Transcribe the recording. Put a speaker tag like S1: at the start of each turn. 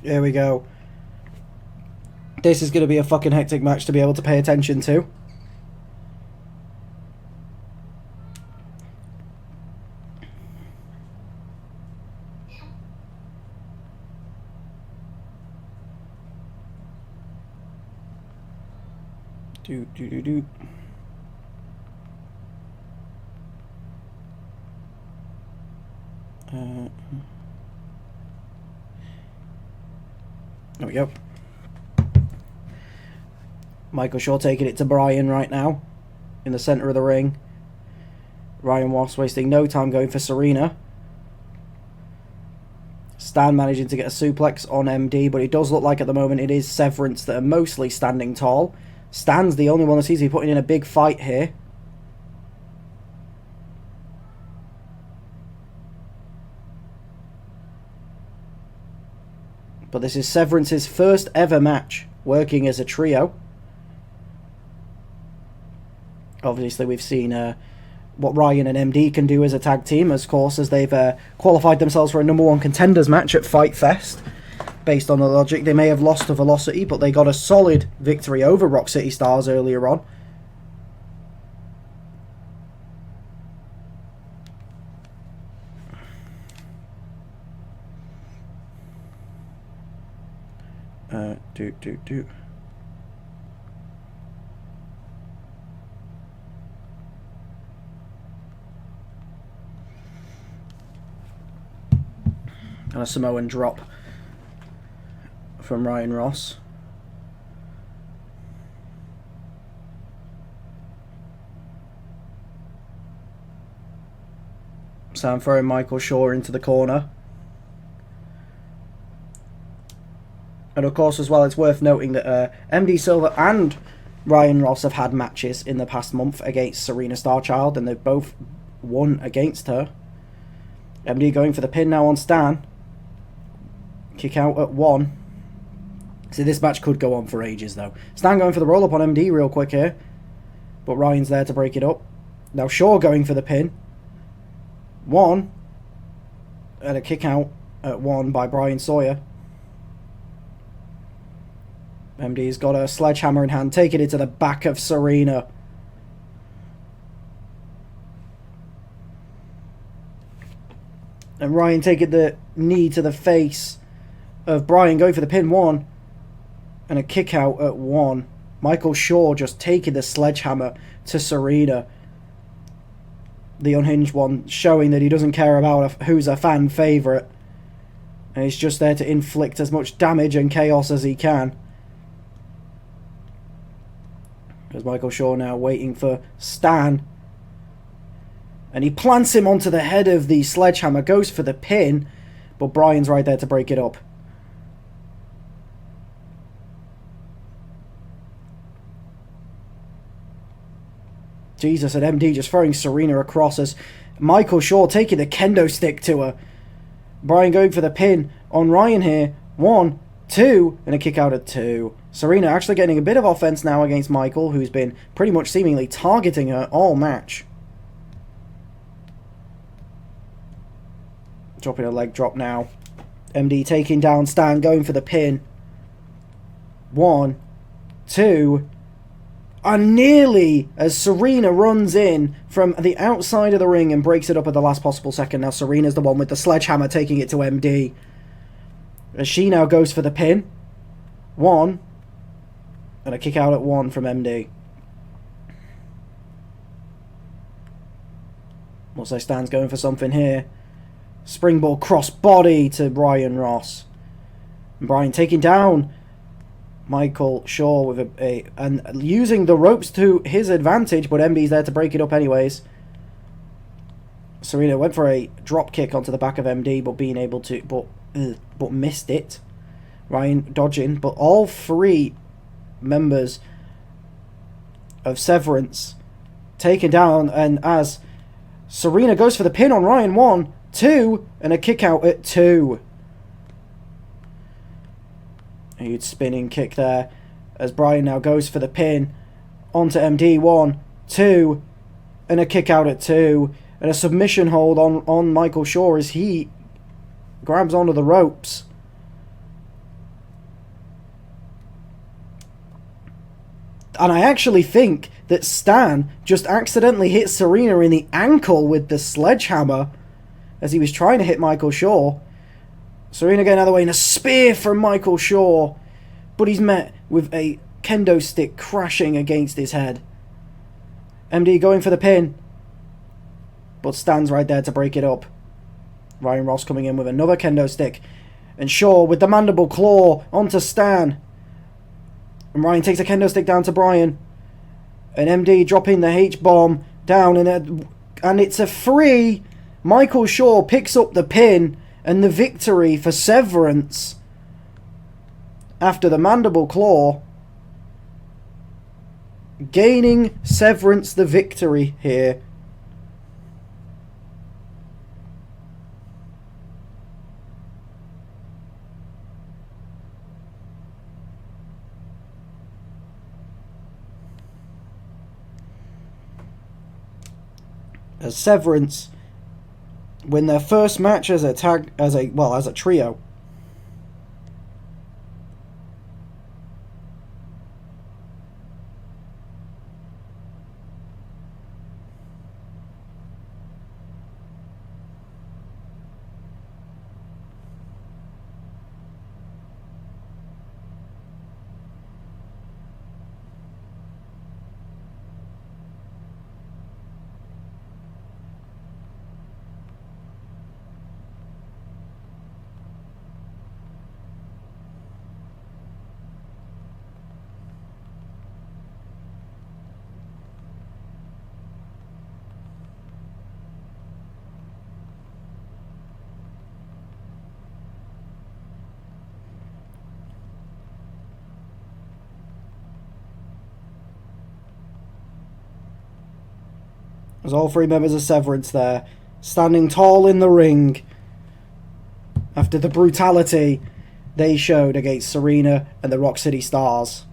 S1: Here we go. This is going to be a fucking hectic match to be able to pay attention to. Do. There we go. Michael Shaw taking it to Bryan right now. In the centre of the ring. Ryan Ross wasting no time going for Serena. Stan managing to get a suplex on MD, but it does look like at the moment it is Severance that are mostly standing tall. Stan's the only one that seems to be putting in a big fight here. But this is Severance's first ever match working as a trio. Obviously we've seen what Ryan and MD can do as a tag team, of course, as they've qualified themselves for a #1 contenders match at Fight Fest. Based on the logic, they may have lost to Velocity, but they got a solid victory over Rock City Stars earlier on. And a Samoan drop from Ryan Ross. Sam throwing Michael Shaw into the corner. And of course as well, it's worth noting that MD Silver and Ryan Ross have had matches in the past month against Serena Starchild, and they've both won against her. MD going for the pin now on Stan. Kick out at 1. See, this match could go on for ages though. Stan going for the roll up on MD real quick here. But Ryan's there to break it up. Now Shaw going for the pin. 1. And a kick out at 1 by Brian Sawyer. MD's got a sledgehammer in hand, taking it to the back of Serena. And Ryan taking the knee to the face of Bryan, going for the pin. 1. And a kick out at 1. Michael Shaw just taking the sledgehammer to Serena. The unhinged one, showing that he doesn't care about who's a fan favourite. And he's just there to inflict as much damage and chaos as he can. There's Michael Shaw now waiting for Stan. And he plants him onto the head of the sledgehammer, goes for the pin, but Bryan's right there to break it up. Jesus, and MD just throwing Serena across as Michael Shaw taking the kendo stick to her. Bryan going for the pin on Ryan here. 1, 2, and a kick out at 2. Serena actually getting a bit of offense now against Michael, who's been pretty much seemingly targeting her all match. Dropping a leg drop now. MD taking down Stan, going for the pin. 1, 2, and nearly as Serena runs in from the outside of the ring and breaks it up at the last possible second. Now Serena's the one with the sledgehammer taking it to MD. As she now goes for the pin. 1, and a kick out at 1 from MD. Looks like Stan's going for something here. Springboard cross body to Ryan Ross. And Bryan taking down Michael Shaw with and using the ropes to his advantage, but MD's there to break it up anyways. Serena went for a drop kick onto the back of MD, but being able to, but missed it. Ryan dodging, but all 3 members of Severance taken down, and as Serena goes for the pin on Ryan. 1, 2, and a kick out at 2. A huge spinning kick there as Bryan now goes for the pin onto MD. 1, 2, and a kick out at 2, and a submission hold on Michael Shaw as he grabs onto the ropes. And I actually think that Stan just accidentally hit Serena in the ankle with the sledgehammer as he was trying to hit Michael Shaw. Serena getting out of the way, and a spear from Michael Shaw, but he's met with a kendo stick crashing against his head. MD going for the pin, but Stan's right there to break it up. Ryan Ross coming in with another kendo stick, and Shaw with the mandible claw onto Stan. And Ryan takes a kendo stick down to Brian, and MD dropping the H-bomb down, and it's a 3. Michael Shaw picks up the pin and the victory for Severance after the mandible claw, gaining Severance the victory here. As Severance win their first match as a trio. There's all 3 members of Severance there, standing tall in the ring after the brutality they showed against Serena and the Rock City Stars.